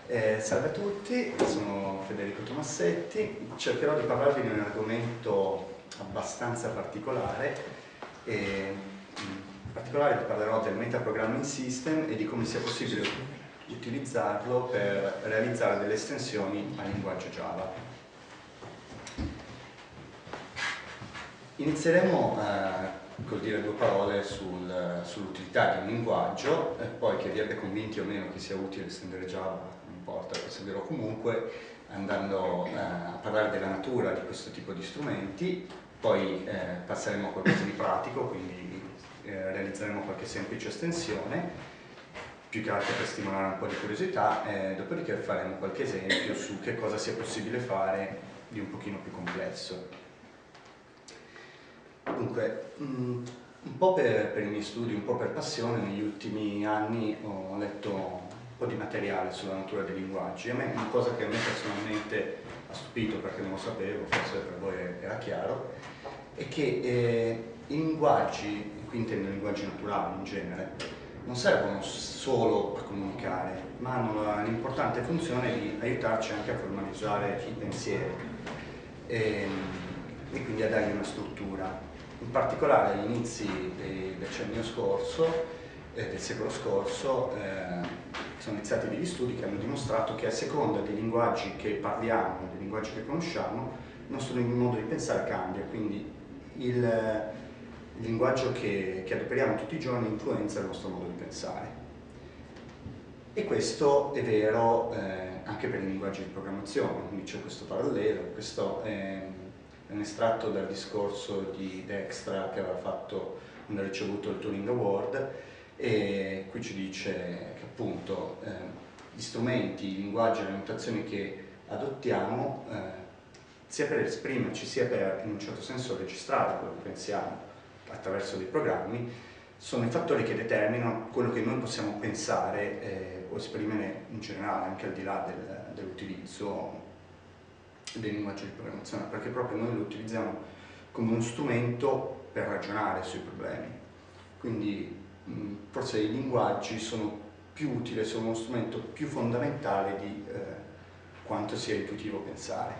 Salve a tutti, sono Federico Tomassetti, cercherò di parlarvi di un argomento abbastanza particolare. In particolare vi parlerò del Metaprogramming System e di come sia possibile utilizzarlo per realizzare delle estensioni al linguaggio Java. Inizieremo col dire due parole sull'utilità di un linguaggio, poi che vi abbia convinti o meno che sia utile estendere Java, non importa, lo seguirò comunque, andando a parlare della natura di questo tipo di strumenti, poi passeremo a qualcosa di pratico, quindi realizzeremo qualche semplice estensione, più che altro per stimolare un po' di curiosità, dopodiché faremo qualche esempio su che cosa sia possibile fare di un pochino più complesso. Dunque, un po' per i miei studi, un po' per passione, negli ultimi anni ho letto un po' di materiale sulla natura dei linguaggi. A me una cosa che a me personalmente ha stupito, perché non lo sapevo, forse per voi era chiaro, è che i linguaggi, qui intendo i linguaggi naturali in genere, non servono solo a comunicare, ma hanno l'importante funzione di aiutarci anche a formalizzare i pensieri e quindi a dargli una struttura. In particolare agli inizi del decennio scorso, del secolo scorso, sono iniziati degli studi che hanno dimostrato che a seconda dei linguaggi che parliamo, dei linguaggi che conosciamo, il nostro modo di pensare cambia, quindi il linguaggio che adoperiamo tutti i giorni influenza il nostro modo di pensare. E questo è vero anche per i linguaggi di programmazione, quindi c'è questo parallelo. Questo è un estratto dal discorso di Dijkstra che aveva ricevuto il Turing Award, e qui ci dice che appunto gli strumenti, i linguaggi e le notazioni che adottiamo, sia per esprimerci sia per in un certo senso registrare quello che pensiamo attraverso dei programmi, sono i fattori che determinano quello che noi possiamo pensare o esprimere in generale, anche al di là dell'utilizzo dei linguaggi di programmazione, perché proprio noi lo utilizziamo come uno strumento per ragionare sui problemi. Quindi forse i linguaggi sono più utili, sono uno strumento più fondamentale di quanto sia intuitivo pensare.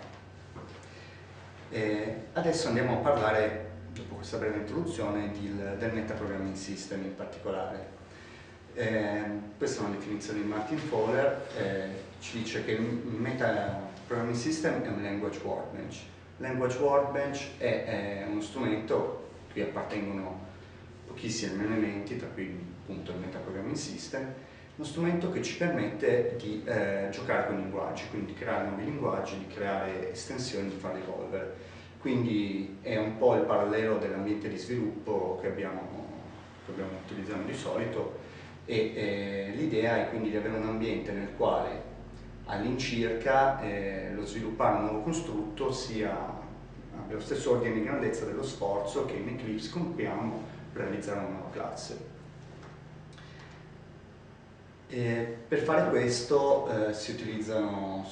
Adesso andiamo a parlare, dopo questa breve introduzione, del Metaprogramming System in particolare. Questa è una definizione di Martin Fowler, ci dice che il Metaprogramming System è un language workbench. Language workbench è uno strumento a cui appartengono pochissimi elementi, tra cui appunto il Metaprogramming System, uno strumento che ci permette di giocare con i linguaggi, quindi di creare nuovi linguaggi, di creare estensioni, di farli evolvere. Quindi è un po' il parallelo dell'ambiente di sviluppo che utilizziamo di solito, e l'idea è quindi di avere un ambiente nel quale all'incirca lo sviluppare un nuovo costrutto abbia lo stesso ordine di grandezza dello sforzo che in Eclipse compiamo per realizzare una nuova classe. Per fare questo si utilizzano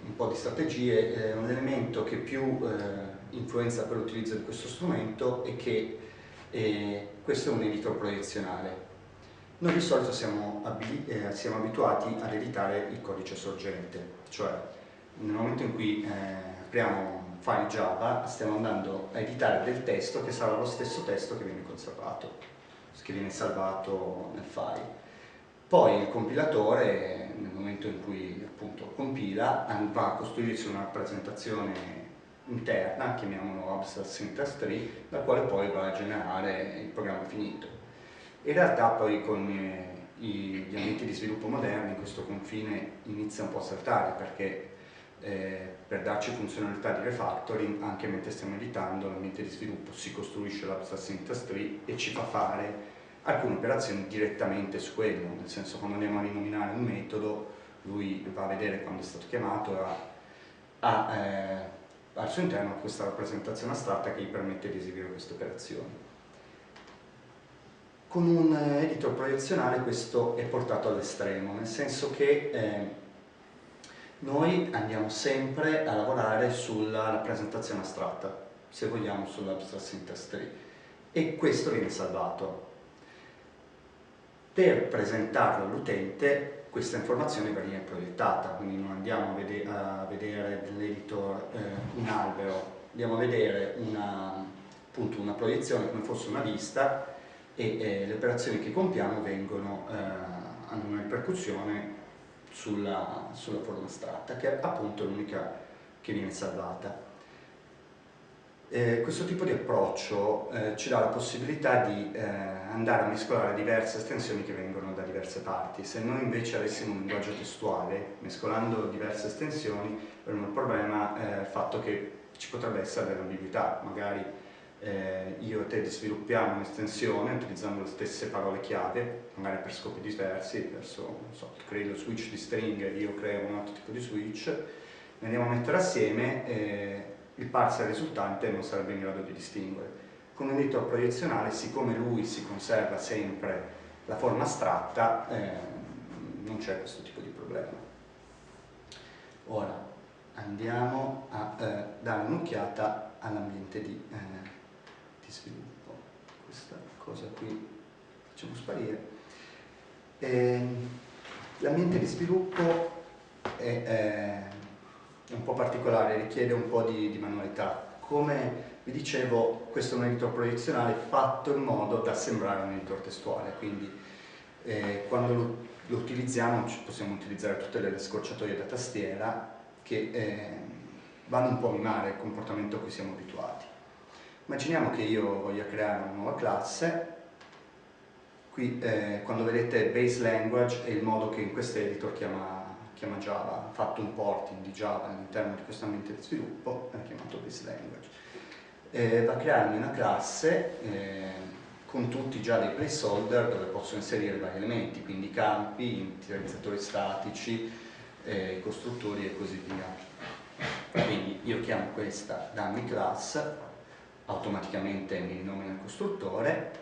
un po' di strategie. Un elemento che più influenza per l'utilizzo di questo strumento è che questo è un editor proiezionale. Noi di solito siamo abituati ad editare il codice sorgente, cioè nel momento in cui apriamo un file Java stiamo andando a editare del testo che sarà lo stesso testo che viene conservato, che viene salvato nel file. Poi il compilatore, nel momento in cui appunto compila, va a costruirsi una rappresentazione interna, chiamiamolo abstract syntax tree, da quale poi va a generare il programma finito. In realtà poi con gli ambienti di sviluppo moderni questo confine inizia un po' a saltare, perché per darci funzionalità di refactoring, anche mentre stiamo editando, l'ambiente di sviluppo si costruisce l'abstract syntax tree e ci fa fare alcune operazioni direttamente su quello, nel senso, quando andiamo a rinominare un metodo, lui va a vedere quando è stato chiamato e al suo interno questa rappresentazione astratta che gli permette di eseguire queste operazioni. Con un editor proiezionale questo è portato all'estremo, nel senso che noi andiamo sempre a lavorare sulla rappresentazione astratta, se vogliamo sull'abstract syntax tree, e questo viene salvato. Per presentarlo all'utente questa informazione viene proiettata, quindi non andiamo a vedere nell'editor un albero, andiamo a vedere appunto una proiezione come fosse una vista, e le operazioni che compiamo hanno una ripercussione sulla forma astratta, che è appunto l'unica che viene salvata. Questo tipo di approccio ci dà la possibilità di andare a mescolare diverse estensioni che vengono da diverse parti. Se noi invece avessimo un linguaggio testuale, mescolando diverse estensioni, avremmo il problema il fatto che ci potrebbe essere dell'ambiguità. Magari io e te sviluppiamo un'estensione utilizzando le stesse parole chiave, magari per scopi diversi, non so, tu crei lo switch di stringhe, io creo un altro tipo di switch, ne andiamo a mettere assieme, il parser risultante non sarebbe in grado di distinguere. Con un editor proiezionale, siccome lui si conserva sempre la forma astratta, non c'è questo tipo di problema. Ora andiamo a dare un'occhiata all'ambiente di sviluppo. Questa cosa qui facciamo sparire. L'ambiente di sviluppo è un po' particolare, richiede un po' di manualità. Come vi dicevo, questo è un editor proiezionale fatto in modo da sembrare un editor testuale, quindi quando lo utilizziamo possiamo utilizzare tutte le scorciatoie da tastiera che vanno un po' a mimare il comportamento a cui siamo abituati. Immaginiamo che io voglia creare una nuova classe. Qui quando vedete base language è il modo che in questo editor chiama Java, ha fatto un porting di Java all'interno di questo ambiente di sviluppo, è chiamato base language. Va a crearmi una classe con tutti già dei placeholder dove posso inserire vari elementi, quindi campi, inizializzatori statici, costruttori e così via. Quindi io chiamo questa dummy class, automaticamente mi rinomina il costruttore.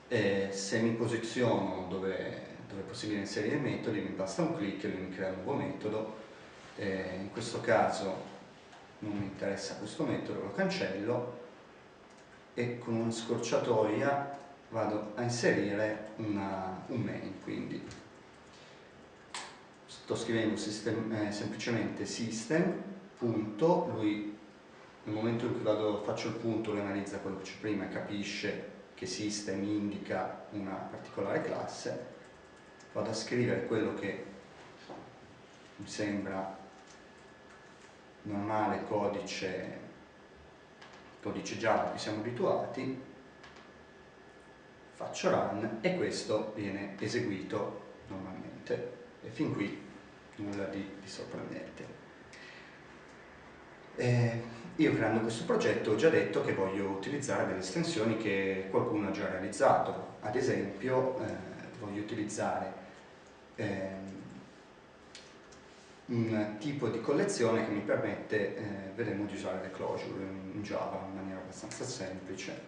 Se mi posiziono dove è possibile inserire metodi, mi basta un clic e lui mi crea un nuovo metodo. In questo caso non mi interessa questo metodo, lo cancello e con una scorciatoia vado a inserire un main. Quindi sto scrivendo semplicemente system, punto, lui nel momento in cui faccio il punto lui analizza quello che c'è prima e capisce che system indica una particolare classe. Vado a scrivere quello che mi sembra normale codice Java a cui siamo abituati, faccio run e questo viene eseguito normalmente, e fin qui nulla di sorprendente. Io creando questo progetto ho già detto che voglio utilizzare delle estensioni che qualcuno ha già realizzato. Ad esempio voglio utilizzare un tipo di collezione che mi permette, vedremo, di usare le closure in Java in maniera abbastanza semplice.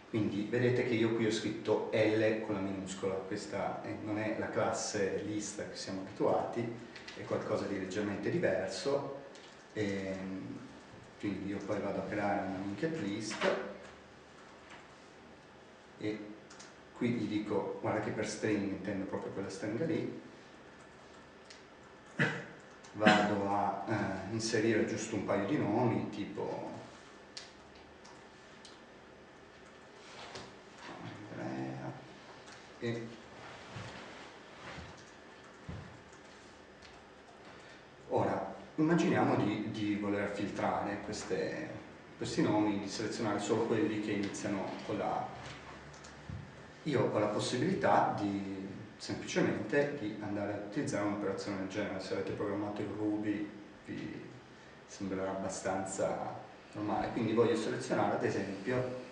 Quindi vedete che io qui ho scritto L con la minuscola, questa non è la classe list a cui siamo abituati, è qualcosa di leggermente diverso. Quindi io poi vado a creare una linked list e qui gli dico, guarda che per string intendo proprio quella stringa lì, vado a inserire giusto un paio di nomi, tipo Andrea, e ora immaginiamo di voler filtrare questi nomi, di selezionare solo quelli che iniziano con la A. Io ho la possibilità semplicemente di andare a utilizzare un'operazione del genere. Se avete programmato in Ruby vi sembrerà abbastanza normale. Quindi voglio selezionare ad esempio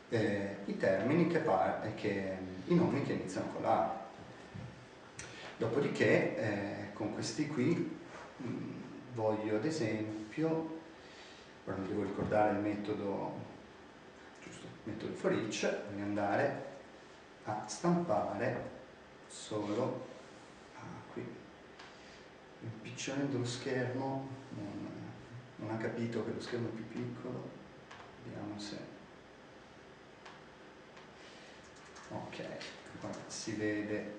i termini i nomi che iniziano con la A. Dopodiché con questi qui voglio ad esempio, ora mi devo ricordare il metodo, giusto, il metodo for each, voglio andare a stampare solo qui, impicciolendo lo schermo, non ha capito che lo schermo è più piccolo, vediamo se ok, qua si vede,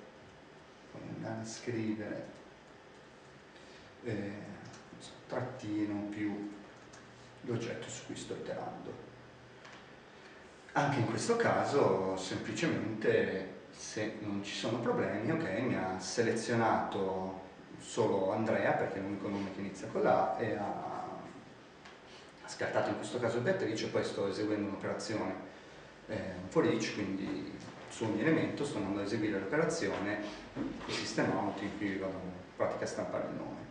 poi andare a scrivere trattino più l'oggetto su cui sto iterando. Anche in questo caso semplicemente, se non ci sono problemi, ok, mi ha selezionato solo Andrea perché è l'unico nome che inizia con la e ha scartato in questo caso Beatrice. Poi sto eseguendo un'operazione for each, quindi su ogni elemento sto andando ad eseguire l'operazione system out in cui vado in pratica a stampare il nome.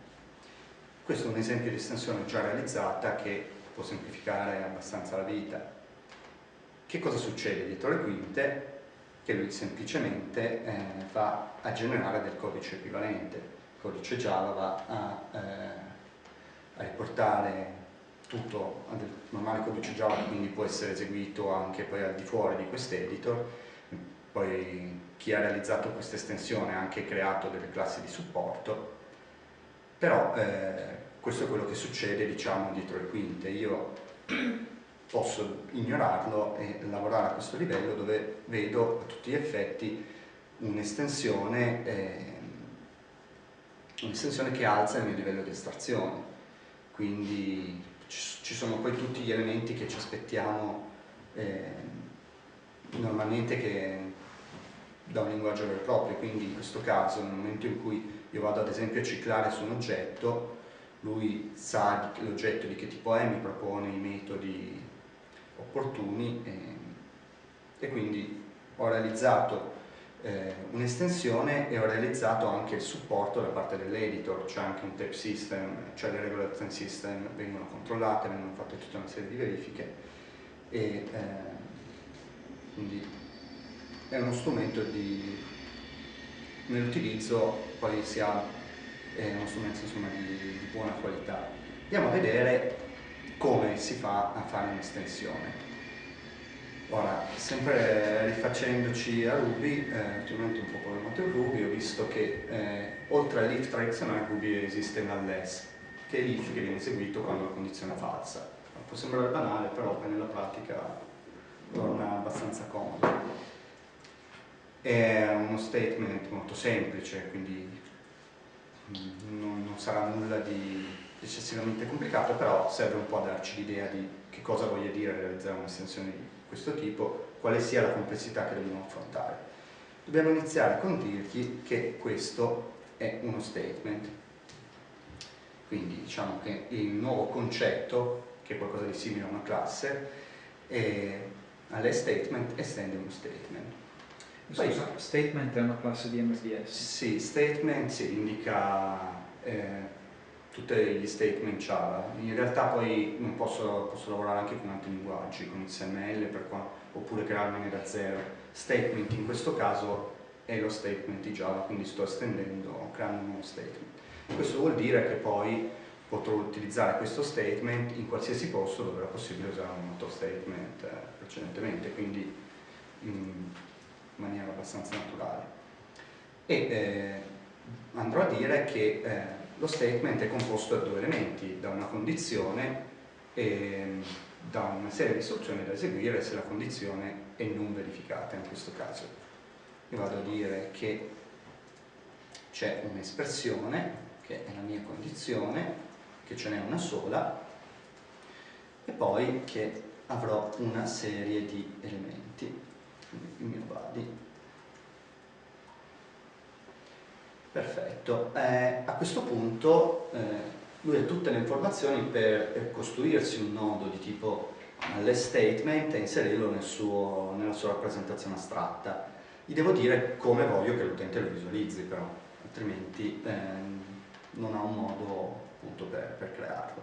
Questo è un esempio di estensione già realizzata che può semplificare abbastanza la vita. Che cosa succede dietro le quinte? Che lui semplicemente va a generare del codice equivalente. Il codice Java va a riportare tutto del normale codice Java, quindi può essere eseguito anche poi al di fuori di quest'editor. Poi chi ha realizzato questa estensione ha anche creato delle classi di supporto, però questo è quello che succede, diciamo, dietro le quinte. Io posso ignorarlo e lavorare a questo livello dove vedo a tutti gli effetti un'estensione che alza il mio livello di astrazione, quindi ci sono poi tutti gli elementi che ci aspettiamo normalmente che da un linguaggio vero e proprio. Quindi in questo caso, nel momento in cui io vado ad esempio a ciclare su un oggetto, lui sa l'oggetto di che tipo è, mi propone i metodi opportuni e quindi ho realizzato un'estensione e ho realizzato anche il supporto da parte dell'editor. C'è anche un type system, cioè le regole del system vengono controllate, vengono fatte tutta una serie di verifiche e quindi è uno strumento nell'utilizzo poi si ha uno strumento, insomma, di buona qualità. Andiamo a vedere come si fa a fare un'estensione. Ora, sempre rifacendoci a Ruby, ultimamente un po' programmato in Ruby, ho visto che oltre all'if tradizionale Ruby esiste un unless, che è l'if che viene eseguito quando la condizione è falsa. Può sembrare banale, però poi nella pratica torna abbastanza comodo. È uno statement molto semplice, quindi non sarà nulla di eccessivamente complicato, però serve un po' a darci l'idea di che cosa voglia dire realizzare un'estensione di questo tipo, quale sia la complessità che dobbiamo affrontare. Dobbiamo iniziare con dirgli che questo è uno statement. Quindi diciamo che il nuovo concetto, che è qualcosa di simile a una classe, alle statement estende uno statement. Scusa, statement è una classe di MVS? Sì, statement indica tutti gli statement Java. In realtà poi non posso lavorare anche con altri linguaggi, con XML oppure crearmene da zero. Statement in questo caso è lo statement di Java, quindi sto estendendo, creando un nuovo statement. Questo vuol dire che poi potrò utilizzare questo statement in qualsiasi posto dove era possibile usare un altro statement precedentemente, quindi in maniera abbastanza naturale. E andrò a dire che lo statement è composto da due elementi, da una condizione e da una serie di istruzioni da eseguire se la condizione è non verificata in questo caso. Io vado a dire che c'è un'espressione che è la mia condizione, che ce n'è una sola, e poi che avrò una serie di elementi, quindi il mio body. Perfetto, a questo punto lui ha tutte le informazioni per costruirsi un nodo di tipo unless statement e inserirlo nella sua rappresentazione astratta. Gli devo dire come voglio che l'utente lo visualizzi, però altrimenti non ha un modo appunto per crearlo.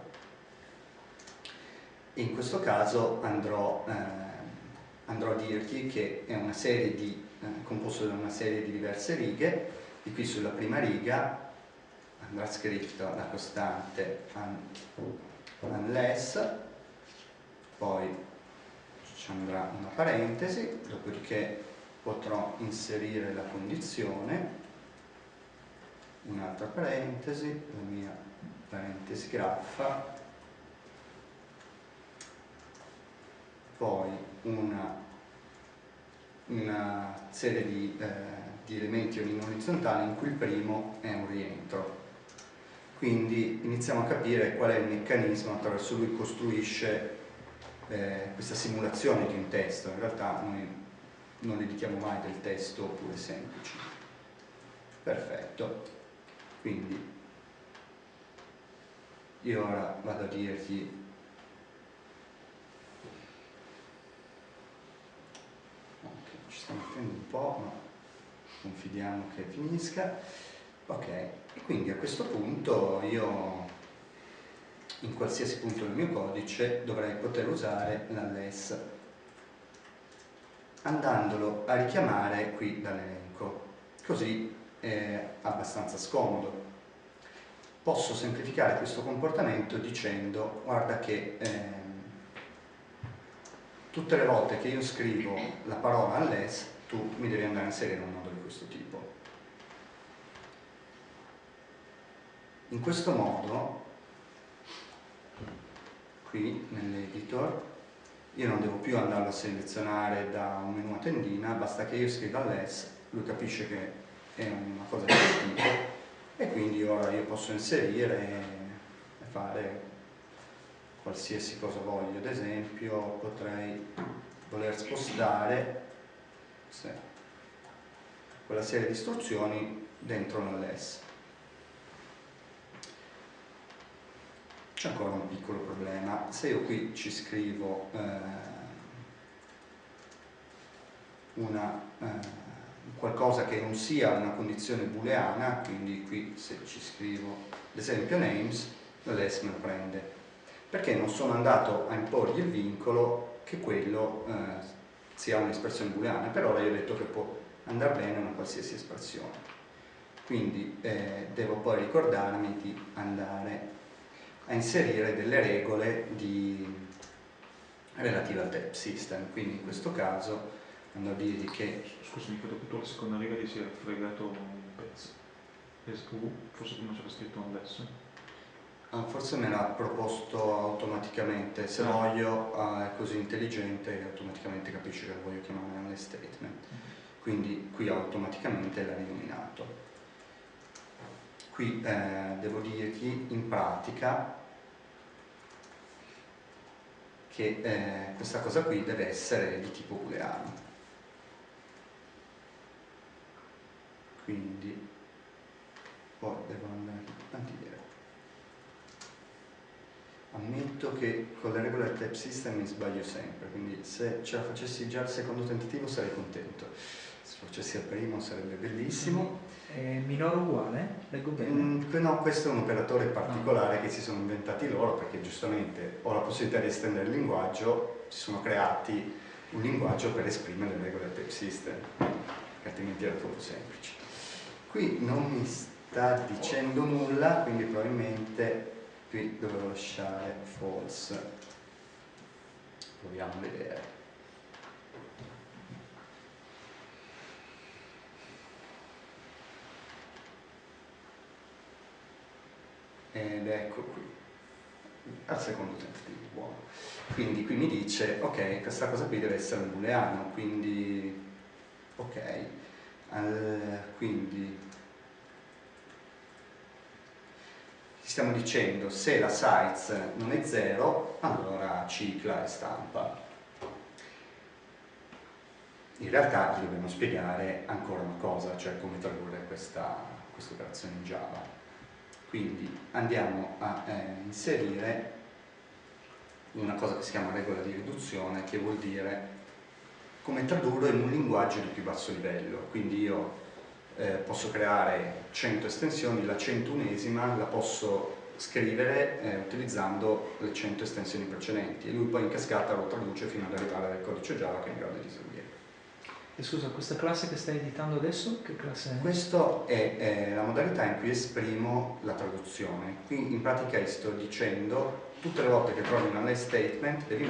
E in questo caso andrò a dirgli che è una serie composto da una serie di diverse righe. Di qui sulla prima riga andrà scritto la costante unless, poi ci andrà una parentesi, dopodiché potrò inserire la condizione, un'altra parentesi, la mia parentesi graffa, poi una serie di di elementi in orizzontale in cui il primo è un rientro. Quindi iniziamo a capire qual è il meccanismo attraverso cui costruisce questa simulazione di un testo. In realtà noi non dedichiamo mai del testo pure semplici. Perfetto. Quindi io ora vado a dirgli ci stiamo mettendo un po', ma confidiamo che finisca. Ok, e quindi a questo punto io in qualsiasi punto del mio codice dovrei poter usare l'unless, andandolo a richiamare qui dall'elenco, così è abbastanza scomodo. Posso semplificare questo comportamento dicendo guarda che tutte le volte che io scrivo la parola unless tu mi devi andare a inserire un nodo di questo tipo. In questo modo qui nell'editor io non devo più andarlo a selezionare da un menu a tendina, basta che io scriva unless, lui capisce che è una cosa di questo tipo e quindi ora io posso inserire e fare qualsiasi cosa voglio. Ad esempio potrei voler spostare quella serie di istruzioni dentro l'unless. C'è ancora un piccolo problema. Se io qui ci scrivo qualcosa che non sia una condizione booleana, quindi qui se ci scrivo ad esempio names, l'unless me lo prende, perché non sono andato a imporgli il vincolo che quello sia un'espressione booleana. Per ora io ho detto che può andare bene una qualsiasi espressione, quindi devo poi ricordarmi di andare a inserire delle regole relative al type system. Quindi in questo caso andrò a dirgli che... Scusami, credo che tu alla seconda riga ti sia fregato un pezzo. Forse come c'era scritto adesso. Forse me l'ha proposto automaticamente, se voglio è così intelligente che automaticamente capisce che lo voglio chiamare unless statement. Quindi qui automaticamente l'ha rinominato. Qui devo dirgli in pratica che questa cosa qui deve essere di tipo booleano. Quindi poi devo andare a dire, ammetto che con le regole del type system mi sbaglio sempre, quindi se ce la facessi già al secondo tentativo sarei contento, se lo facessi al primo sarebbe bellissimo. Minore uguale? Leggo bene? No, questo è un operatore particolare che si sono inventati loro, perché giustamente ho la possibilità di estendere il linguaggio, si sono creati un linguaggio per esprimere le regole del type system, che altrimenti era troppo semplice. Qui non mi sta dicendo nulla, quindi probabilmente qui dovevo lasciare false. Proviamo a vedere. Ed ecco qui, al secondo tentativo, buono. Quindi qui mi dice, ok, questa cosa qui deve essere un booleano, quindi, ok, quindi stiamo dicendo se la size non è 0, allora cicla e stampa. In realtà gli dobbiamo spiegare ancora una cosa, cioè come tradurre questa operazione in Java. Quindi andiamo a inserire una cosa che si chiama regola di riduzione, che vuol dire come tradurlo in un linguaggio di più basso livello. Quindi io posso creare 100 estensioni, la 101esima la posso scrivere utilizzando le 100 estensioni precedenti e lui poi in cascata lo traduce fino ad arrivare al codice Java che è in grado di eseguire. E scusa, questa classe che stai editando adesso, che classe è? Questa è la modalità in cui esprimo la traduzione. Qui in pratica sto dicendo tutte le volte che trovi un unless statement devi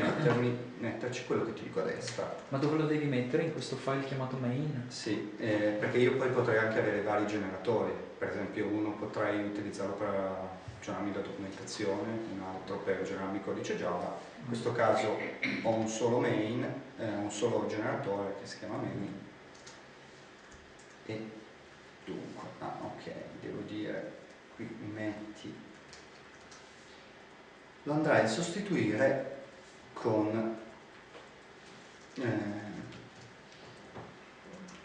metterci quello che ti dico a destra. Ma dove lo devi mettere? In questo file chiamato main? Sì, perché io poi potrei anche avere vari generatori. Per esempio uno potrei utilizzarlo per generarmi la documentazione, un altro per generarmi codice Java. In questo caso ho un solo main, un solo generatore che si chiama main E dunque, ok, devo dire, qui metti, lo andrai a sostituire con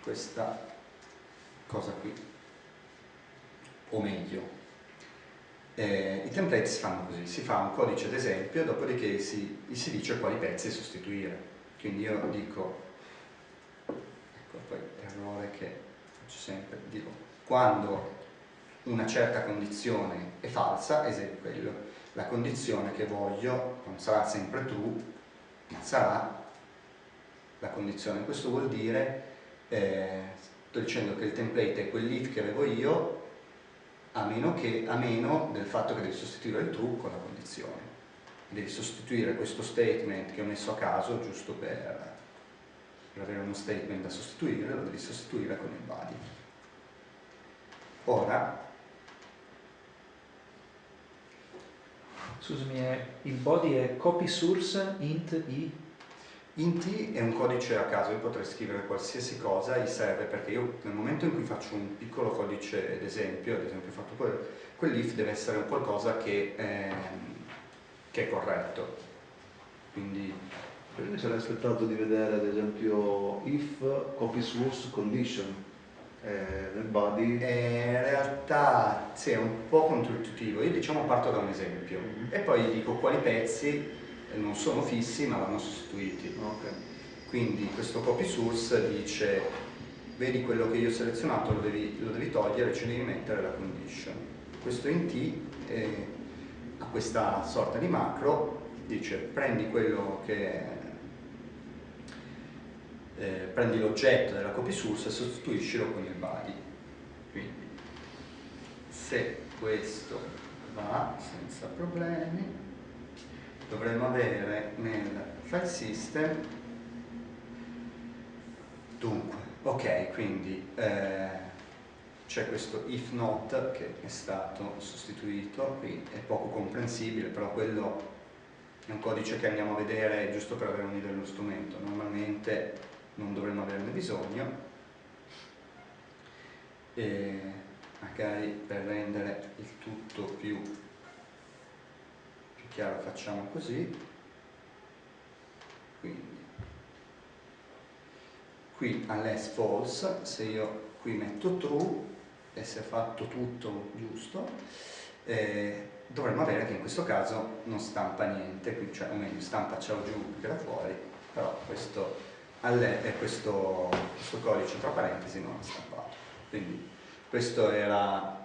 questa cosa qui, o meglio, i template si fanno così, si fa un codice d'esempio, dopodiché si dice quali pezzi sostituire. Quindi io dico, ecco poi l'errore che faccio sempre, dico quando una certa condizione è falsa, esempio quello, la condizione che voglio non sarà sempre true, ma sarà la condizione. Questo vuol dire, sto dicendo che il template è quell'if che avevo io, a meno del fatto che devi sostituire il true con la condizione. Devi sostituire questo statement che ho messo a caso, giusto per avere uno statement da sostituire, lo devi sostituire con il body. Ora, Scusami, il body è copy source int i? int i è un codice a caso, io potrei scrivere qualsiasi cosa, i serve perché io nel momento in cui faccio un piccolo codice d'esempio, ad esempio ho fatto quell'if deve essere un qualcosa che è corretto. Quindi Io mi sarei aspettato di vedere ad esempio if copy source condition nel body. in realtà sì, è un po' controintuitivo. Io diciamo parto da un esempio e poi dico quali pezzi non sono fissi ma vanno sostituiti. Okay. Quindi questo copy source dice vedi quello che io ho selezionato, lo devi togliere, ci devi mettere la condition. Questo int ha questa sorta di macro, dice prendi quello che prendi l'oggetto della copy source e sostituiscilo con il body. Quindi se questo va senza problemi, dovremmo avere nel file system, dunque, ok, quindi c'è questo if not che è stato sostituito, qui è poco comprensibile, però quello è un codice che andiamo a vedere giusto per avere un'idea dello strumento. Normalmente non dovremmo averne bisogno, e magari per rendere il tutto più chiaro facciamo così. Quindi qui unless false, se io qui metto true e se è fatto tutto giusto, dovremmo avere che in questo caso non stampa niente, cioè, o meglio stampa ciao giù che da fuori, però questo codice tra parentesi non è stampato. Quindi questo era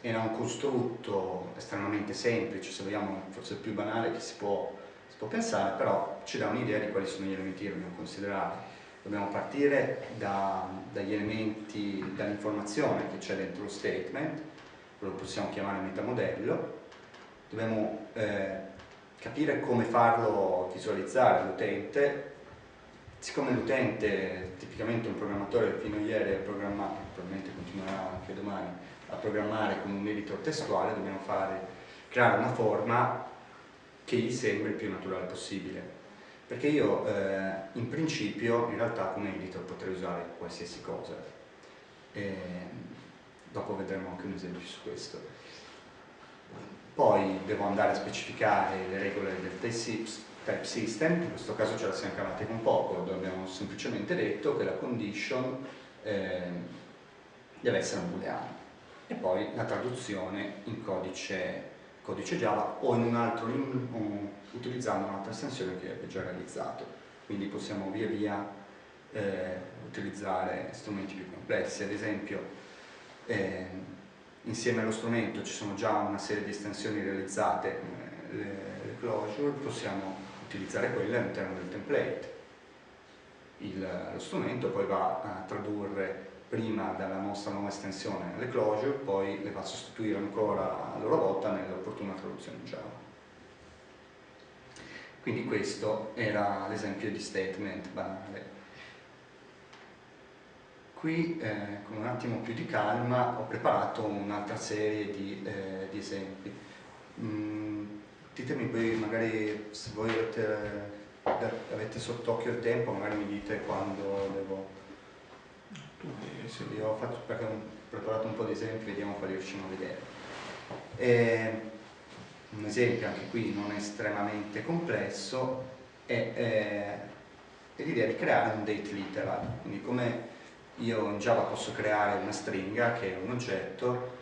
un costrutto estremamente semplice, se vogliamo forse il più banale che si può pensare, però ci dà un'idea di quali sono gli elementi che dobbiamo considerare. Dobbiamo partire dagli elementi, dall'informazione che c'è dentro lo statement, quello che possiamo chiamare metamodello. Dobbiamo capire come farlo visualizzare all'utente. Siccome l'utente, tipicamente un programmatore fino a ieri ha programmato, probabilmente continuerà anche domani, a programmare con un editor testuale, dobbiamo creare una forma che gli sembri il più naturale possibile. Perché io in principio, in realtà come editor potrei usare qualsiasi cosa. Dopo vedremo anche un esempio su questo. Poi devo andare a specificare le regole del type system, in questo caso ce la siamo cavati con poco, dove abbiamo semplicemente detto che la condition deve essere un booleano. E poi la traduzione in codice Java o in un altro utilizzando un'altra estensione che è già realizzato. Quindi possiamo via via utilizzare strumenti più complessi. Ad esempio, insieme allo strumento ci sono già una serie di estensioni realizzate, le closure, possiamo utilizzare quelle all'interno del template. Lo strumento poi va a tradurre prima dalla nostra nuova estensione le closure, poi le va a sostituire ancora a loro volta nell'opportuna traduzione Java. Quindi questo era l'esempio di statement banale. Qui con un attimo più di calma ho preparato un'altra serie di esempi. Ditemi poi magari se voi avete sott'occhio il tempo, magari mi dite quando devo... Tu Sì. Io faccio, perché ho preparato un po' di esempi, vediamo quali riusciamo a vedere. Un esempio anche qui non estremamente complesso è l'idea di creare un date literal. Quindi come io in Java posso creare una stringa che è un oggetto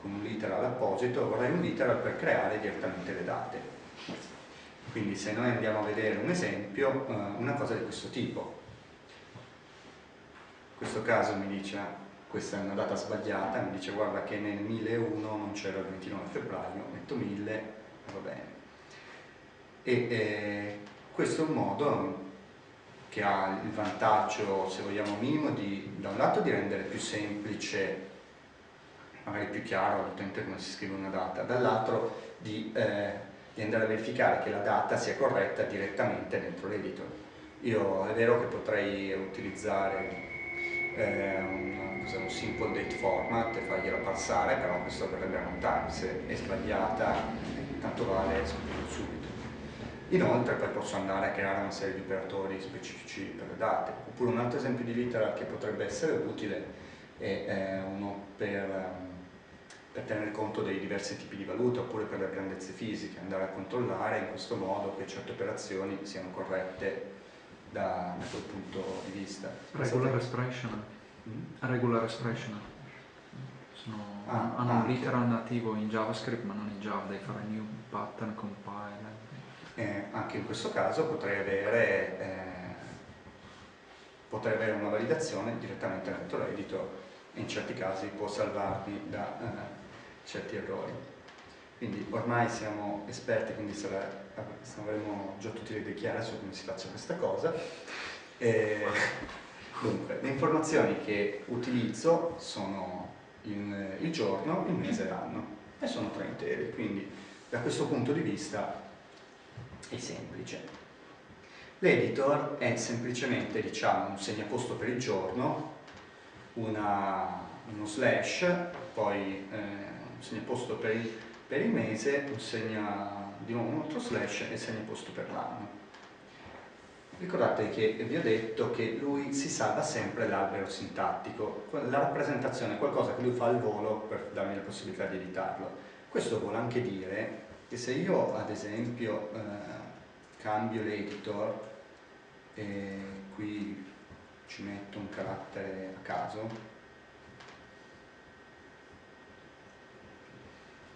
con un literal apposito, vorrei un literal per creare direttamente le date. Quindi se noi andiamo a vedere un esempio, una cosa di questo tipo. In questo caso mi dice, questa è una data sbagliata, mi dice guarda che nel 1001 non c'era il 29 febbraio, metto 1000 e va bene. E questo è un modo che ha il vantaggio, se vogliamo, minimo da un lato di rendere più semplice, magari più chiaro all'utente come si scrive una data, dall'altro di andare a verificare che la data sia corretta direttamente dentro l'editor. Io è vero che potrei utilizzare un simple date format e fargliela passare, però questo verrebbe a runtime, se è sbagliata tanto vale subito. Inoltre poi posso andare a creare una serie di operatori specifici per le date. Oppure un altro esempio di literal che potrebbe essere utile è uno per tenere conto dei diversi tipi di valuta, oppure per le grandezze fisiche, andare a controllare in questo modo che certe operazioni siano corrette da quel punto di vista. Regular expression. Regular expression. Hanno un literal nativo in JavaScript ma non in Java, devi fare new pattern compile. Anche in questo caso potrei avere una validazione direttamente dentro l'editor e in certi casi può salvarmi da certi errori. Quindi ormai siamo esperti, quindi avremo già tutte le idee chiare su come si faccia questa cosa. Dunque, le informazioni che utilizzo sono il giorno, il mese e l'anno e sono 3 interi, quindi da questo punto di vista è semplice. L'editor è semplicemente, diciamo, un segnaposto per il giorno, uno slash, poi un segnaposto per il mese, di nuovo un altro slash e segnaposto per l'anno. Ricordate che vi ho detto che lui si salva sempre l'albero sintattico, la rappresentazione è qualcosa che lui fa al volo per darmi la possibilità di editarlo. Questo vuole anche dire che se io ad esempio cambio l'editor e qui ci metto un carattere a caso,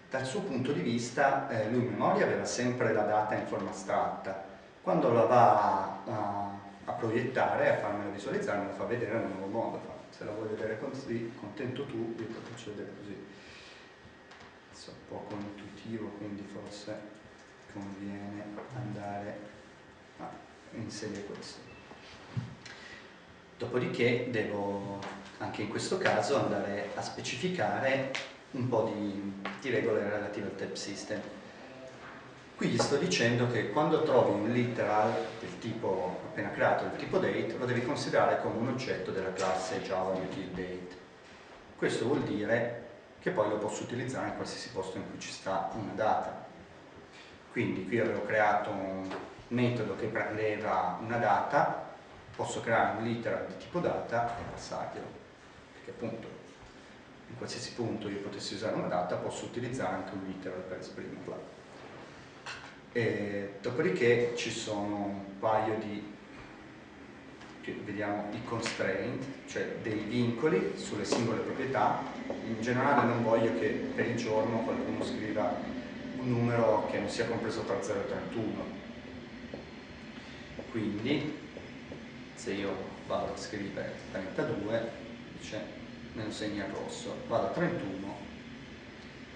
dal suo punto di vista lui in memoria aveva sempre la data in forma astratta. Quando la va a proiettare, a farmela visualizzare, me la fa vedere in un nuovo modo. Se la vuoi vedere così, contento tu, io te la faccio vedere così. È un poco intuitivo, quindi forse conviene andare a inserire questo. Dopodiché devo, anche in questo caso, andare a specificare un po' di regole relative al type system. Qui gli sto dicendo che quando trovi un literal del tipo appena creato, del tipo date, lo devi considerare come un oggetto della classe Java util date. Questo vuol dire che poi lo posso utilizzare in qualsiasi posto in cui ci sta una data. Quindi qui avevo creato un metodo che prendeva una data, posso creare un literal di tipo data e passarglielo, perché appunto in qualsiasi punto io potessi usare una data posso utilizzare anche un literal per esprimerla. E dopodiché ci sono un paio vediamo i constraint, cioè dei vincoli sulle singole proprietà. In generale non voglio che per il giorno qualcuno scriva un numero che non sia compreso tra 0 e 31. Quindi se io vado a scrivere 32, dice me lo segna in rosso, vado a 31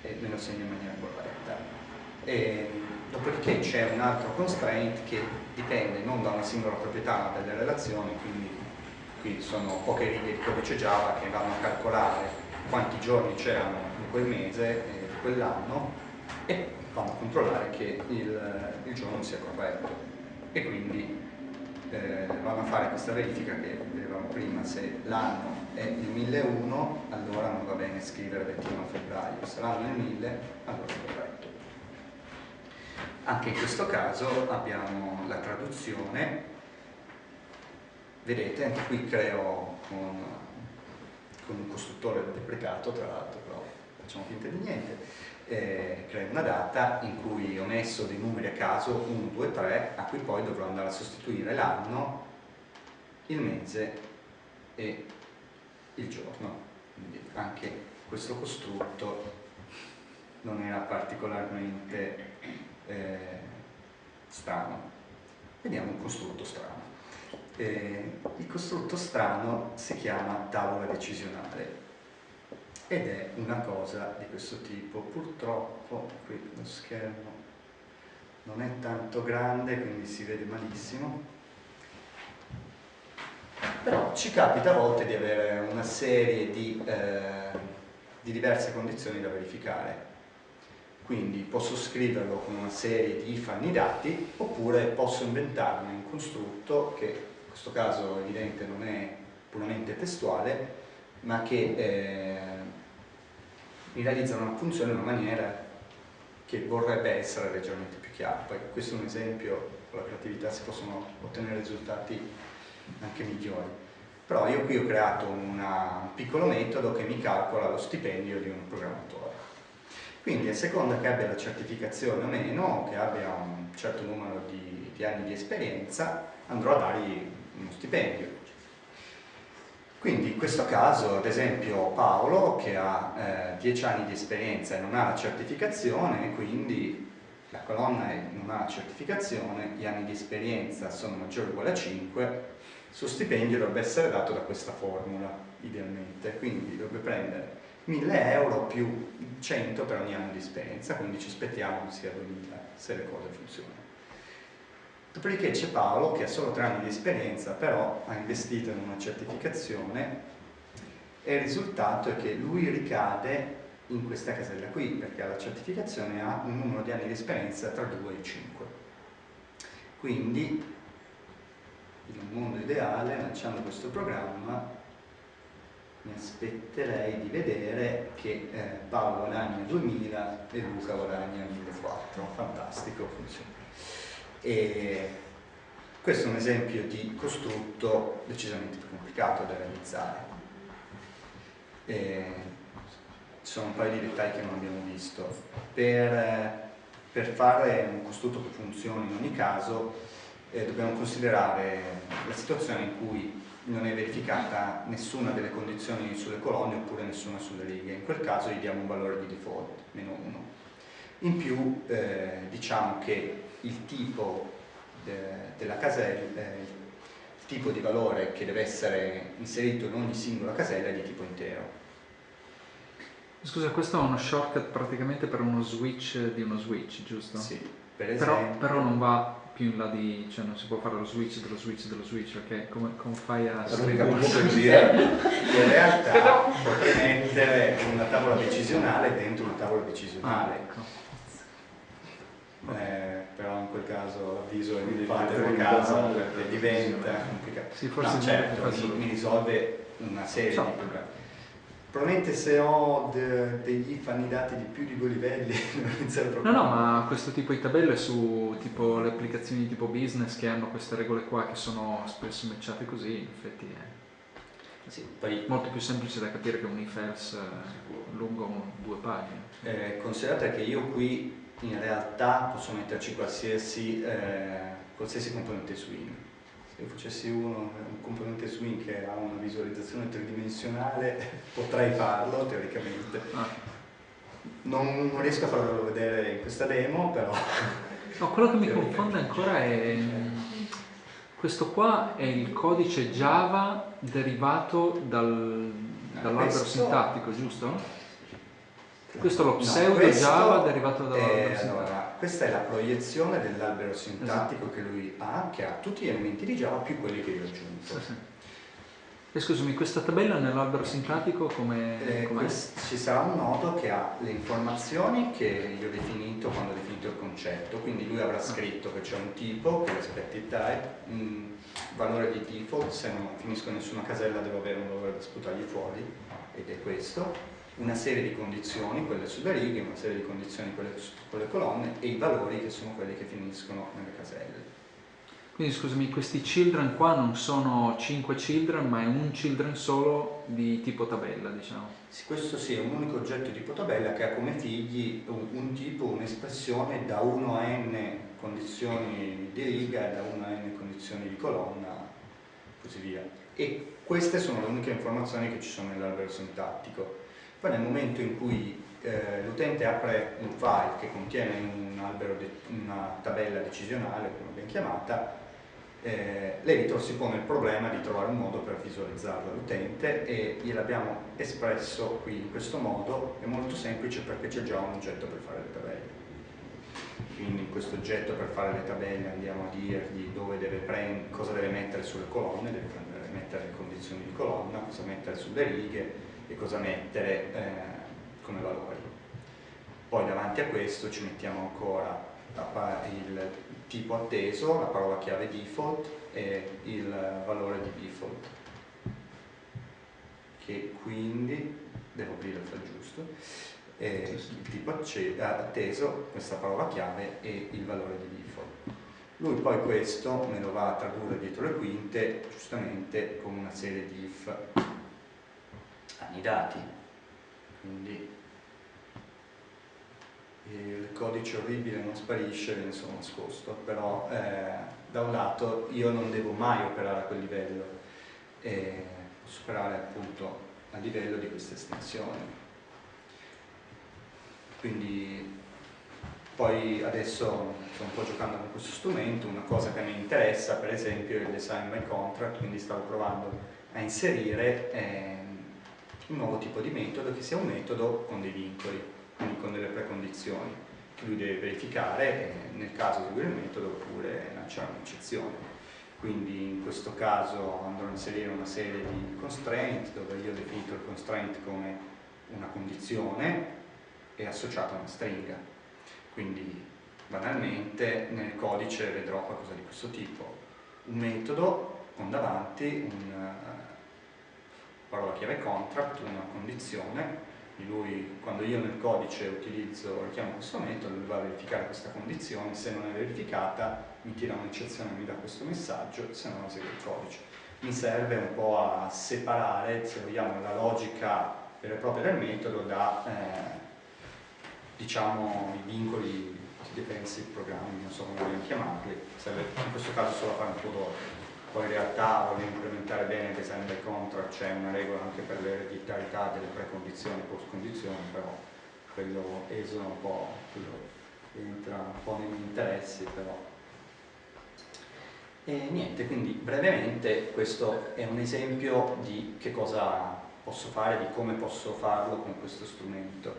e me lo segna in maniera corretta. E dopodiché c'è un altro constraint che dipende non da una singola proprietà ma dalle relazioni, quindi qui sono poche righe di codice Java che vanno a calcolare quanti giorni c'erano in quel mese e di quell'anno e vanno a controllare che il giorno sia corretto e quindi vanno a fare questa verifica che vedevamo prima. Se l'anno è il 1001 allora non va bene scrivere 29 febbraio, se l'anno è il 1000 allora è corretto. Anche in questo caso abbiamo la traduzione vedete, anche qui creo con un costruttore deprecato, tra l'altro, però facciamo finta di niente, creo una data in cui ho messo dei numeri a caso, 1, 2, 3, a cui poi dovrò andare a sostituire l'anno, il mese e il giorno. Quindi anche questo costrutto non era particolarmente strano. Vediamo un costrutto strano. Il costrutto strano si chiama tavola decisionale ed è una cosa di questo tipo. Purtroppo qui lo schermo non è tanto grande, quindi si vede malissimo, però ci capita a volte di avere una serie di diverse condizioni da verificare. Quindi posso scriverlo con una serie di if annidati, oppure posso inventarmi un costrutto che in questo caso è evidente non è puramente testuale, ma che mi realizza una funzione in una maniera che vorrebbe essere leggermente più chiara. Poi questo è un esempio, con la creatività si possono ottenere risultati anche migliori. Però io qui ho creato un piccolo metodo che mi calcola lo stipendio di un programmatore. Quindi a seconda che abbia la certificazione o meno, che abbia un certo numero di anni di esperienza, andrò a dargli uno stipendio. Quindi in questo caso, ad esempio, Paolo, che ha 10 anni di esperienza e non ha la certificazione, quindi la colonna è non ha la certificazione, gli anni di esperienza sono maggiori o uguali a 5, il suo stipendio dovrebbe essere dato da questa formula, idealmente. Quindi dovrebbe prendere 1.000 euro più 100 per ogni anno di esperienza, quindi ci aspettiamo che sia 2.000 se le cose funzionano. Dopodiché c'è Paolo che ha solo 3 anni di esperienza, però ha investito in una certificazione e il risultato è che lui ricade in questa casella qui, perché la certificazione ha un numero di anni di esperienza tra 2 e 5. Quindi in un mondo ideale, lanciando questo programma, mi aspetterei di vedere che Paolo guadagna 2.000 e Luca guadagna 1.400. Fantastico, funziona. E questo è un esempio di costrutto decisamente più complicato da realizzare. Ci sono un paio di dettagli che non abbiamo visto. Per fare un costrutto che funzioni in ogni caso dobbiamo considerare la situazione in cui non è verificata nessuna delle condizioni sulle colonne oppure nessuna sulle righe. In quel caso gli diamo un valore di default, -1. In più diciamo che il tipo della casella, il tipo di valore che deve essere inserito in ogni singola casella è di tipo intero. Scusa, questo è uno shortcut praticamente per uno switch di uno switch, giusto? Sì, per esempio. Però non va più in là di, cioè non si può fare lo switch dello switch dello switch, ok? Come fai a in realtà potrei mettere una tavola decisionale dentro una tavola decisionale. Ecco. Però in quel caso l'avviso è fate a casa e diventa complicato. Sì, forse no, certo, mi risolve una serie di problemi. Probabilmente se ho degli if annidati di più di 2 livelli devo iniziare proprio. No, ma questo tipo di tabelle su tipo le applicazioni tipo business che hanno queste regole qua che sono spesso matchate così, in effetti è Sì, poi, molto più semplice da capire che un if else lungo 2 pagine. Considerate che io qui in realtà posso metterci qualsiasi componente swing. Se io facessi un componente swing che ha una visualizzazione tridimensionale potrei farlo teoricamente. Non riesco a farvelo vedere in questa demo, però. No, quello che mi confonde ancora è questo qua è il codice Java derivato dall'albero sintattico, giusto? Questo è lo pseudo Java derivato dall'albero sintattico. Allora, questa è la proiezione dell'albero sintattico che lui ha, che ha tutti gli elementi di Java più quelli che io ho aggiunto. Sì. E scusami, questa tabella nell'albero sintattico com'è? Ci sarà un nodo che ha le informazioni che io ho definito quando ho definito il concetto, quindi lui avrà scritto che c'è un tipo, che è l'expected type, un valore di default, se non finisco in nessuna casella devo avere un valore da sputargli fuori, ed è questo. Una serie di condizioni, quelle sulle righe, una serie di condizioni, quelle con le colonne, e i valori che sono quelli che finiscono nelle caselle. Quindi scusami, questi children qua non sono 5 children, ma è un children solo di tipo tabella, diciamo. Sì, questo sì, è un unico oggetto tipo tabella che ha come figli un tipo, un'espressione da 1 a n condizioni di riga e da 1 a n condizioni di colonna, così via. E queste sono le uniche informazioni che ci sono nell'albero sintattico. Poi nel momento in cui l'utente apre un file che contiene una tabella decisionale, come ben chiamata, l'editor si pone il problema di trovare un modo per visualizzarlo all'utente e gliel'abbiamo espresso qui in questo modo. È molto semplice perché c'è già un oggetto per fare le tabelle. Quindi in questo oggetto per fare le tabelle andiamo a dirgli cosa deve mettere sulle colonne, deve mettere le condizioni di colonna, cosa mettere sulle righe e cosa mettere come valori. Poi davanti a questo ci mettiamo ancora il tipo atteso, la parola chiave default e il valore di default, che quindi devo aprire il file giusto, il tipo atteso, questa parola chiave e il valore di default. Lui poi questo me lo va a tradurre dietro le quinte, giustamente con una serie di if annidati. Quindi il codice orribile non sparisce, viene solo nascosto, però da un lato io non devo mai operare a quel livello, posso operare appunto a livello di queste estensioni. Quindi poi adesso sto un po' giocando con questo strumento, una cosa che mi interessa per esempio è il design by contract, quindi stavo provando a inserire un nuovo tipo di metodo che sia un metodo con dei vincoli, quindi con delle precondizioni che lui deve verificare nel caso di seguire il metodo oppure lanciare un'eccezione. Quindi in questo caso andrò a inserire una serie di constraint dove io ho definito il constraint come una condizione e associato a una stringa. Quindi banalmente nel codice vedrò qualcosa di questo tipo: un metodo con davanti una parola chiave contract, una condizione, di lui quando io nel codice richiamo questo metodo, lui va a verificare questa condizione, se non è verificata mi tira un'eccezione, mi dà questo messaggio, se no esegue il codice. Mi serve un po' a separare, se vogliamo, la logica vera e propria del metodo da diciamo i vincoli di defensive programming, non so come vogliamo chiamarli, serve in questo caso solo a fare un po' d'ordine. Poi in realtà voglio implementare bene il design by contract, c'è una regola anche per l'ereditarietà delle precondizioni e post-condizioni, però quello esula un po', quello entra un po' nei miei interessi, però. E niente, quindi brevemente questo è un esempio di che cosa posso fare, di come posso farlo con questo strumento.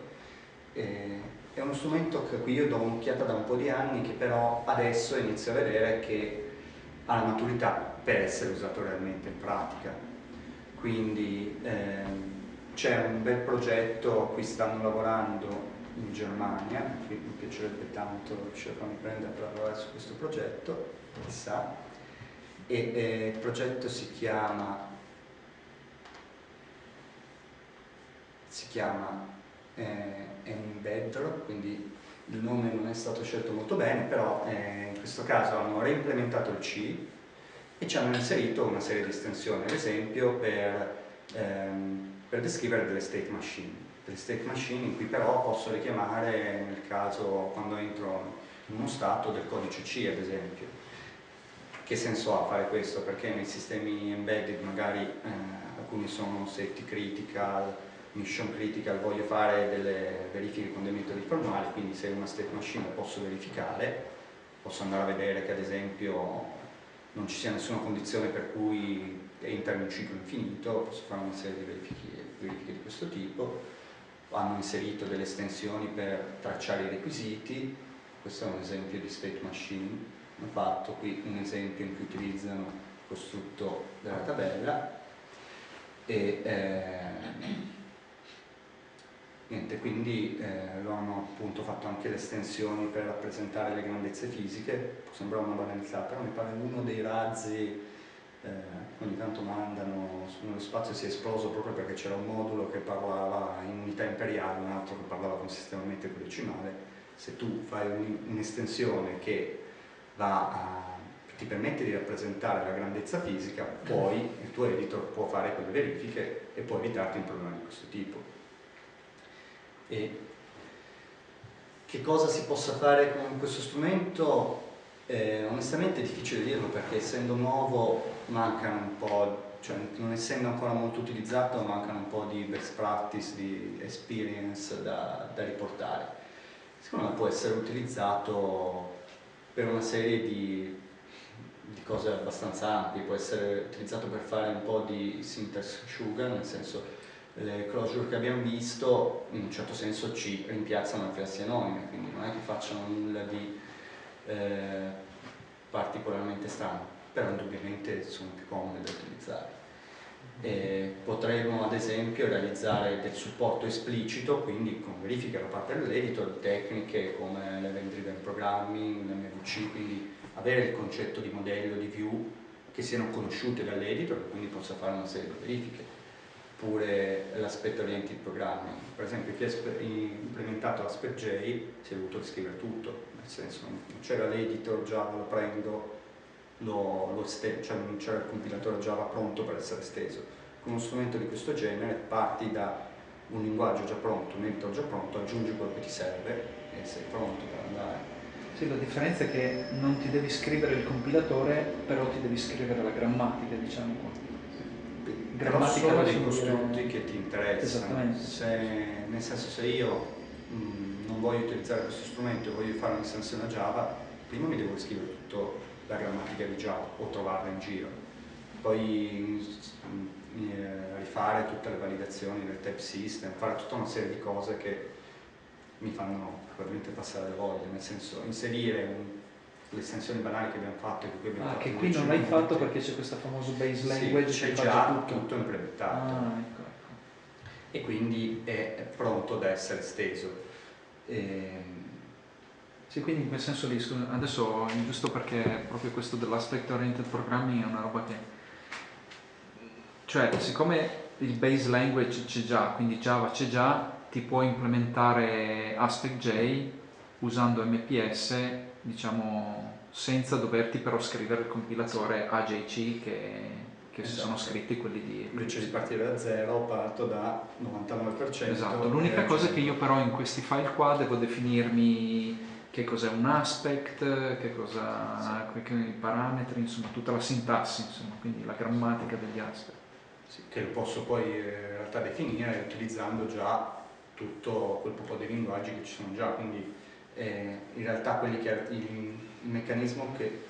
È uno strumento a cui io do un'occhiata da un po' di anni, che però adesso inizio a vedere che ha la maturità per essere usato realmente in pratica. Quindi c'è un bel progetto a cui stanno lavorando in Germania, mi piacerebbe tanto riuscire a farmi prendere per lavorare su questo progetto, chissà, e il progetto si chiama Embedder, quindi il nome non è stato scelto molto bene, però in questo caso hanno reimplementato il C e ci hanno inserito una serie di estensioni, ad esempio per descrivere delle state machine in cui però posso richiamare nel caso quando entro in uno stato del codice C, ad esempio. Che senso ha fare questo? Perché nei sistemi embedded magari alcuni sono safety critical, mission critical, voglio fare delle verifiche con dei metodi formali, quindi se una state machine la posso verificare, posso andare a vedere che ad esempio non ci sia nessuna condizione per cui entra in un ciclo infinito, posso fare una serie di verifiche di questo tipo. Hanno inserito delle estensioni per tracciare i requisiti, questo è un esempio di state machine. Hanno fatto qui un esempio in cui utilizzano il costrutto della tabella e niente, quindi lo hanno appunto fatto anche le estensioni per rappresentare le grandezze fisiche. Può sembrare una banalità, però mi pare uno dei razzi ogni tanto mandano nello spazio si è esploso proprio perché c'era un modulo che parlava in unità imperiali, un altro che parlava con sistema metrico decimale. Se tu fai un'estensione che va a ti permette di rappresentare la grandezza fisica, poi il tuo editor può fare quelle verifiche e può evitarti un problema di questo tipo. E che cosa si possa fare con questo strumento? Onestamente è difficile dirlo, perché essendo nuovo mancano un po', cioè non essendo ancora molto utilizzato mancano un po' di best practice, di experience da riportare. Secondo me può essere utilizzato per una serie di cose abbastanza ampie, può essere utilizzato per fare un po' di syntax sugar, nel senso le closure che abbiamo visto in un certo senso ci rimpiazzano le classi anonime, quindi non è che facciano nulla di particolarmente strano, però indubbiamente sono più comode da utilizzare. Potremmo ad esempio realizzare del supporto esplicito, quindi con verifica da parte dell'editor di tecniche come l'event driven programming, l'MVC, quindi avere il concetto di modello, di view che siano conosciute dall'editor e quindi possa fare una serie di verifiche. Oppure l'aspect oriented programming, per esempio chi ha implementato Aspect J si è dovuto riscrivere tutto, nel senso non c'era l'editor Java, lo prendo, cioè non c'era il compilatore Java pronto per essere esteso. Con uno strumento di questo genere parti da un linguaggio già pronto, un editor già pronto, aggiungi quello che ti serve e sei pronto per andare. Sì, la differenza è che non ti devi scrivere il compilatore, però ti devi scrivere la grammatica, diciamo qua. Però sono dei costrutti che ti interessano. Esattamente. Nel senso, se io non voglio utilizzare questo strumento e voglio fare un'estensione a Java, prima mi devo scrivere tutta la grammatica di Java o trovarla in giro, poi rifare tutte le validazioni del type system, fare tutta una serie di cose che mi fanno probabilmente passare la voglia, nel senso inserire le estensioni banali che abbiamo fatto che qui non l'hai fatto perché c'è questo famoso base language, sì, c'è già tutto implementato. Ecco. E quindi è pronto da essere esteso. Sì, quindi in quel senso lì, adesso giusto perché proprio questo dell'aspect oriented programming è una roba che, cioè siccome il base language c'è già, quindi Java c'è già, ti puoi implementare Aspect J usando MPS, diciamo, senza doverti però scrivere il compilatore AJC che si sono scritti quelli di... Invece di partire da zero, parto da 99%. Esatto, l'unica cosa è che io però in questi file qua devo definirmi che cos'è un aspect, che cosa, sì, i parametri, insomma tutta la sintassi, insomma, quindi la grammatica degli aspect. Sì, che lo posso poi in realtà definire utilizzando già tutto quel po' di linguaggi che ci sono già, quindi in realtà il meccanismo che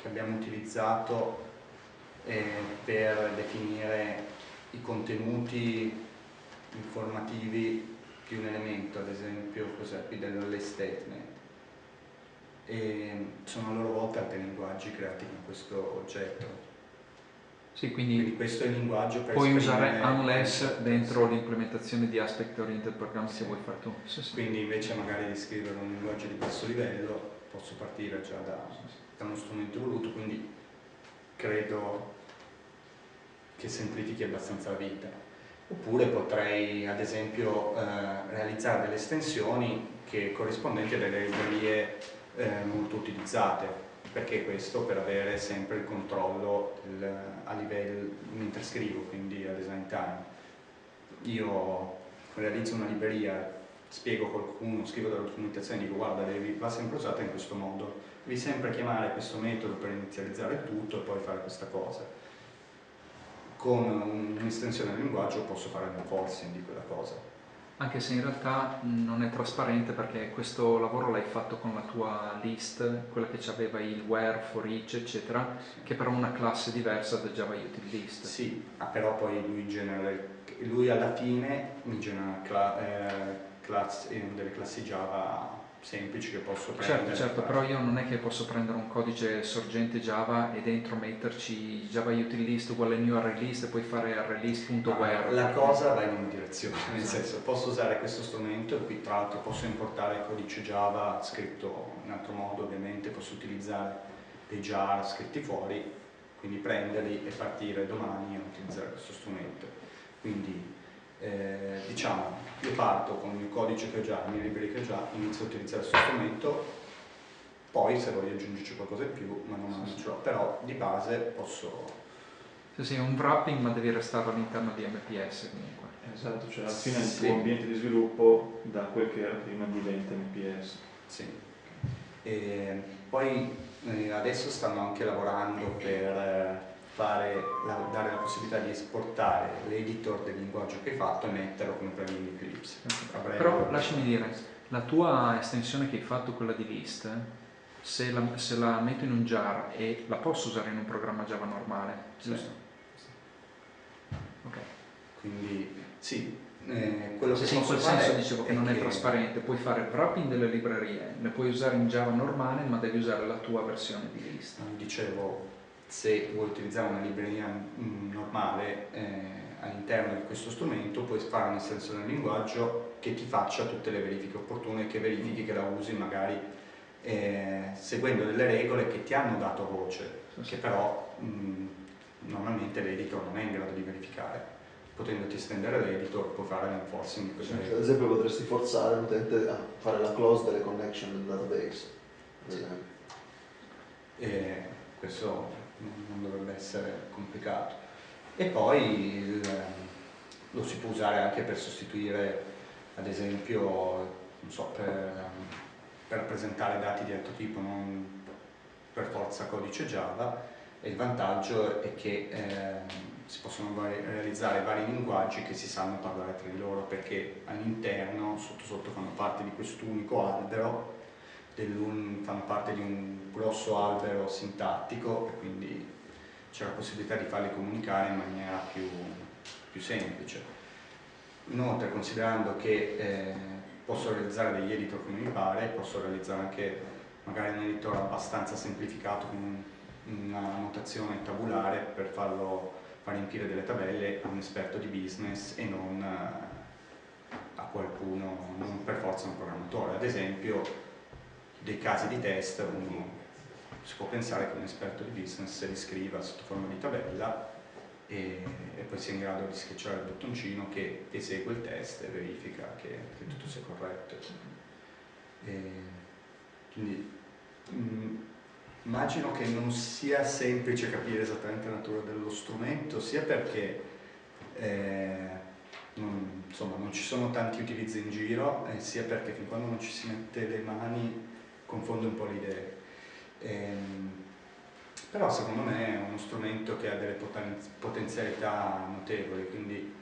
abbiamo utilizzato per definire i contenuti informativi di un elemento, ad esempio cos'è qui dell'array statement, e sono a loro volta altri linguaggi creati con questo oggetto. Sì, quindi questo è il linguaggio per puoi usare unless dentro l'implementazione di aspect oriented programming che vuoi fare tu. Sì. Quindi invece magari di scrivere un linguaggio di basso livello posso partire già da uno strumento evoluto, quindi credo che semplifichi abbastanza la vita. Oppure potrei ad esempio realizzare delle estensioni corrispondenti a delle librerie molto utilizzate. Perché questo? Per avere sempre il controllo a livello mentre scrivo, quindi a design time. Io realizzo una libreria, spiego a qualcuno, scrivo della documentazione e dico guarda, va sempre usata in questo modo, devi sempre chiamare questo metodo per inizializzare il tutto e poi fare questa cosa. Con un'estensione del linguaggio posso fare un forcing di quella cosa. Anche se in realtà non è trasparente perché questo lavoro l'hai fatto con la tua list, quella che aveva il where, for each, eccetera, sì, che però è una classe diversa da Java Util List. Sì, però poi lui alla fine mi genera delle classi Java semplici che posso prendere. Certo, però io non è che posso prendere un codice sorgente Java e dentro metterci Java Util List uguale new array list e poi fare arraylist.where. La cosa va in una direzione, nel senso posso usare questo strumento e qui tra l'altro posso importare il codice Java scritto in altro modo, ovviamente posso utilizzare dei jar scritti fuori, quindi prenderli e partire domani a utilizzare questo strumento. Quindi diciamo, io parto con il codice che ho già, le mie librerie che ho già, inizio a utilizzare questo strumento, Poi se voglio aggiungerci qualcosa in più, ma non ce l'ho, però di base posso... Sì, un wrapping, ma devi restare all'interno di MPS comunque. Esatto, cioè alla fine Sì. il tuo ambiente di sviluppo da quel che era prima diventa MPS. Sì. E poi adesso stanno anche lavorando per dare la possibilità di esportare l'editor del linguaggio che hai fatto e metterlo come plugin in Eclipse. Però lasciami dire, la tua estensione che hai fatto, quella di list, se la metto in un jar e la posso usare in un programma Java normale, giusto? Ok. Quindi sì, quello che Sì, in posso quel fare senso dicevo che non è che trasparente, puoi fare wrapping delle librerie, le puoi usare in Java normale, ma devi usare la tua versione di list. dicevo, se vuoi utilizzare una libreria normale all'interno di questo strumento puoi fare un'estensione del linguaggio che ti faccia tutte le verifiche opportune, che verifichi che la usi magari seguendo delle regole che ti hanno dato voce, che però normalmente l'editor non è in grado di verificare. Potendoti estendere l'editor puoi fare l'enforcing di queste Ad regole. esempio potresti forzare l'utente a fare la close delle connection del database. Ad esempio. E questo non dovrebbe essere complicato. E poi lo si può usare anche per sostituire, ad esempio, non so, per rappresentare dati di altro tipo, non per forza codice Java, e il vantaggio è che si possono realizzare vari linguaggi che si sanno parlare tra di loro, perché all'interno, sotto sotto, fanno parte di quest'unico albero, fanno parte di un grosso albero sintattico, e quindi c'è la possibilità di farli comunicare in maniera più semplice. Inoltre, considerando che posso realizzare degli editor come mi pare, posso realizzare anche magari un editor abbastanza semplificato con una notazione tabulare per far riempire delle tabelle a un esperto di business e non a qualcuno, non per forza un programmatore. Ad esempio, dei casi di test, uno si può pensare che un esperto di business se li scriva sotto forma di tabella e poi sia in grado di schiacciare il bottoncino che esegue il test e verifica che tutto sia corretto. Quindi immagino che non sia semplice capire esattamente la natura dello strumento, sia perché non ci sono tanti utilizzi in giro, sia perché fin quando non ci si mette le mani confonde un po' le idee. Però secondo me è uno strumento che ha delle potenzialità notevoli, quindi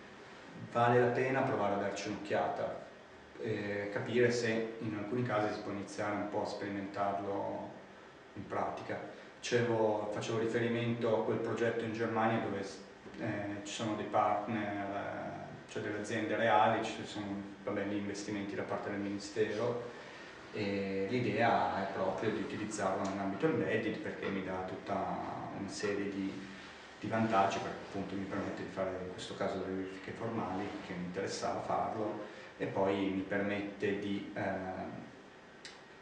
vale la pena provare a darci un'occhiata, capire se in alcuni casi si può iniziare un po' a sperimentarlo in pratica. Facevo riferimento a quel progetto in Germania dove ci sono dei partner, cioè delle aziende reali, ci sono gli investimenti da parte del Ministero, e l'idea è proprio di utilizzarlo nell'ambito embedded perché mi dà tutta una serie di vantaggi, perché appunto mi permette di fare in questo caso delle verifiche formali, che mi interessava farlo, e poi mi permette di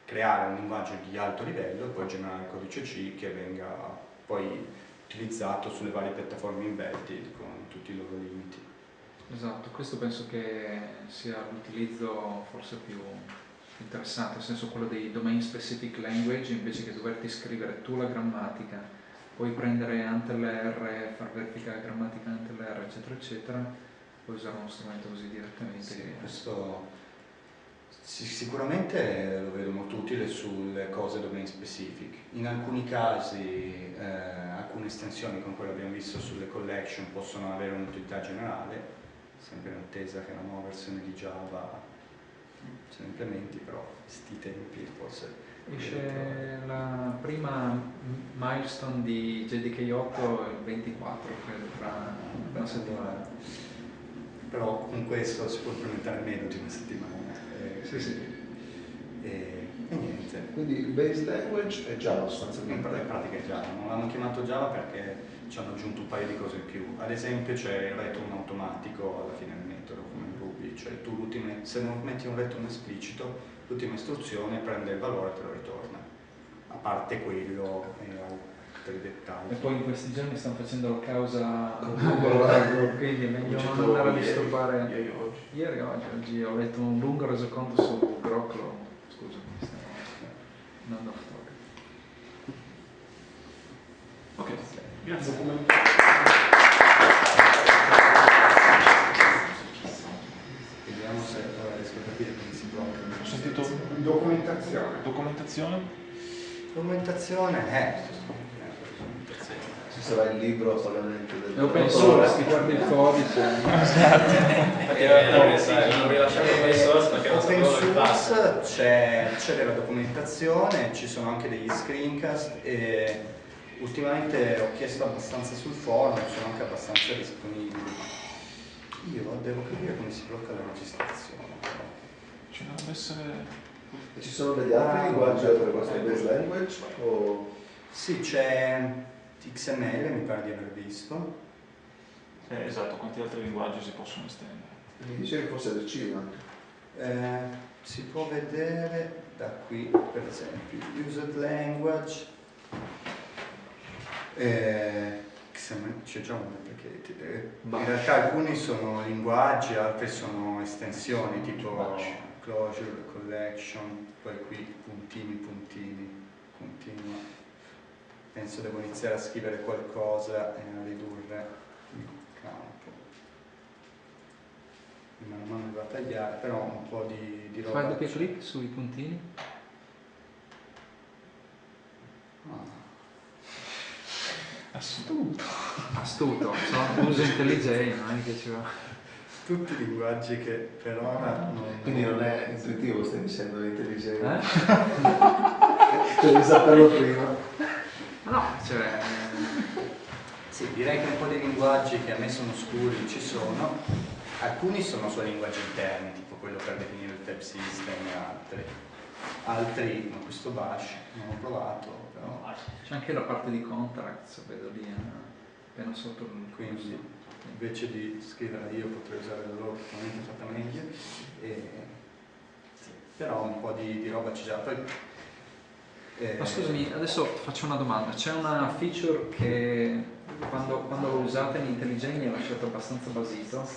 creare un linguaggio di alto livello e poi generare il codice C che venga poi utilizzato sulle varie piattaforme embedded con tutti i loro limiti. Esatto, questo penso che sia l'utilizzo forse più interessante, nel senso quello dei domain specific language, invece che doverti scrivere tu la grammatica, poi prendere ANTLR, far verificare grammatica ANTLR, eccetera, eccetera, puoi usare uno strumento così direttamente. Sì, questo sicuramente lo vedo molto utile sulle cose domain specific. In alcuni casi alcune estensioni, con quello che abbiamo visto sulle collection, possono avere un'utilità generale, sempre in attesa che la nuova versione di Java ce ne implementi, però questi tempi forse... Esce la prima milestone di JDK8 il 24, credo, tra una settimana. Però con questo si può implementare meno di una settimana. Sì. E niente. Quindi il base language è Java sostanzialmente. In pratica è Java, non l'hanno chiamato Java perché ci hanno aggiunto un paio di cose in più. Ad esempio c'è il return automatico alla fine del metodo, come in Ruby, cioè tu se non metti un return esplicito, l'ultima istruzione prende il valore e te lo ritorna. A parte quello e altri dettagli. E poi in questi giorni stanno facendo la causa quindi è meglio non andare a disturbare. Ieri oggi ho letto un lungo resoconto su Groklo, scusami, stiamo andando off topic. Grazie. Vediamo se ora riesco a capire come si blocca. Ho sentito Documentazione. documentazione. Documentazione. Ci sarà il libro a pagamento del È open source, ti guardi il codice. Non vi lasciate open source perché non Open sapevo dove passa. source c'è della documentazione, ci sono anche degli screencast e ultimamente ho chiesto abbastanza sul forum, sono anche abbastanza disponibili. Io devo capire come si blocca la registrazione. Ci dovrebbe essere. E ci sono degli altri linguaggi oltre a questo base language? O... Sì, c'è XML, mi pare di aver visto. Esatto, quanti altri linguaggi si possono estendere? Mi dicevi forse del C anche. Si può vedere da qui, per esempio, used language, XML, c'è già un deprecated. In realtà alcuni sono linguaggi, altri sono estensioni tipo closure, collection, poi qui puntini, continua. Penso devo iniziare a scrivere qualcosa e a ridurre il campo. Man mano mi va a tagliare, però un po' di roba. Fai doppio clic sui puntini. Astuto. Astuto, sono uso intelligente, non è che ci va. Tutti i linguaggi che per ora non... Quindi non è intuitivo, stai dicendo intelligente. Eh? Devi saperlo prima. No, cioè... Sì, direi che un po' di linguaggi che a me sono scuri ci sono. Alcuni sono solo linguaggi interni, tipo quello per definire il type system e altri. Altri, ma questo bash non ho provato, però... C'è anche la parte di contracts, vedo lì, appena sotto il Quindi invece di scriverla io potrei usare la loro, probabilmente fatta meglio. Sì, però un po' di roba c'è già. Poi, Ma scusami, adesso faccio una domanda. C'è una feature che quando l'ho usata in IntelliJ mi ha lasciato abbastanza basito,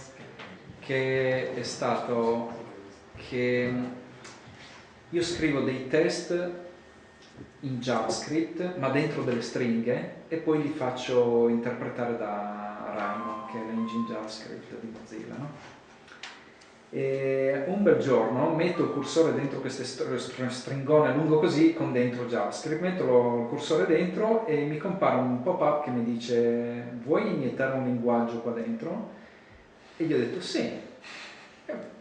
che è stato che io scrivo dei test in JavaScript ma dentro delle stringhe e poi li faccio interpretare da Rhino, che è l'engine JavaScript di Mozilla, no? E un bel giorno metto il cursore dentro queste stringone lungo così con dentro JavaScript, metto il cursore dentro e mi compare un pop-up che mi dice vuoi iniettare un linguaggio qua dentro? E gli ho detto sì.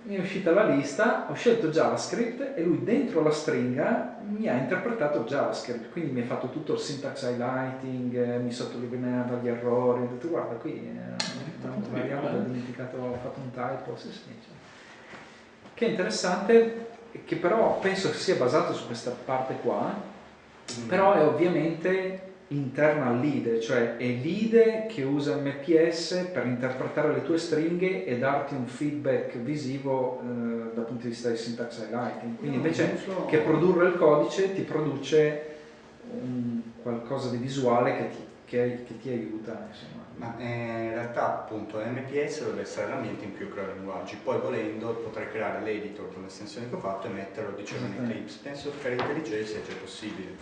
Mi è uscita la lista, ho scelto JavaScript e lui dentro la stringa mi ha interpretato JavaScript, quindi mi ha fatto tutto il syntax highlighting, mi sottolineava gli errori, ho detto guarda qui una variabile, ho dimenticato, ho fatto un typo, sì, cioè. Che è interessante, che però penso che sia basato su questa parte qua, però è ovviamente interna all'IDE, cioè è l'IDE che usa MPS per interpretare le tue stringhe e darti un feedback visivo dal punto di vista di syntax highlighting. Quindi invece che produrre il codice ti produce qualcosa di visuale che ti aiuta, insomma. Ma in realtà appunto MPS dovrebbe essere l'ambiente in cui io creo linguaggi, poi volendo potrei creare l'editor con l'estensione che ho fatto e metterlo, dicevo, in Eclipse. Penso che per IntelliJ sia già possibile.